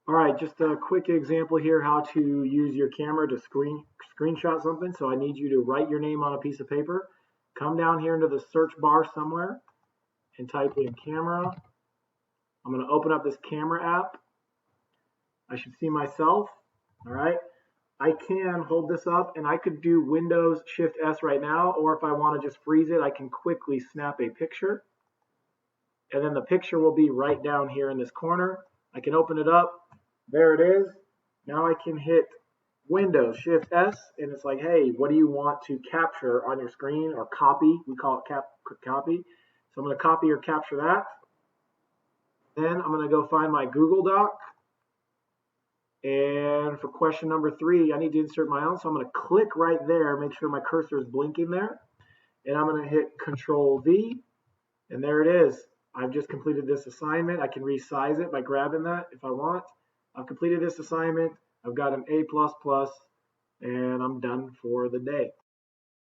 All right, just a quick example here how to use your camera to screenshot something. So I need you to write your name on a piece of paper, come down here into the search bar somewhere and type in camera. I'm going to open up this camera app. I should see myself. All right. I can hold this up and I could do Windows Shift S right now, or if I want to just freeze it, I can quickly snap a picture. And then the picture will be right down here in this corner. I can open it up. There it is. Now I can hit Windows Shift S and it's like, hey, what do you want to capture on your screen or copy? We call it copy. So I'm going to copy or capture that. Then I'm going to go find my Google Doc. And for question number 3, I need to insert my own. So I'm going to click right there, make sure my cursor is blinking there. And I'm going to hit Control V. And there it is. I've just completed this assignment. I can resize it by grabbing that if I want. I've completed this assignment. I've got an A++, and I'm done for the day.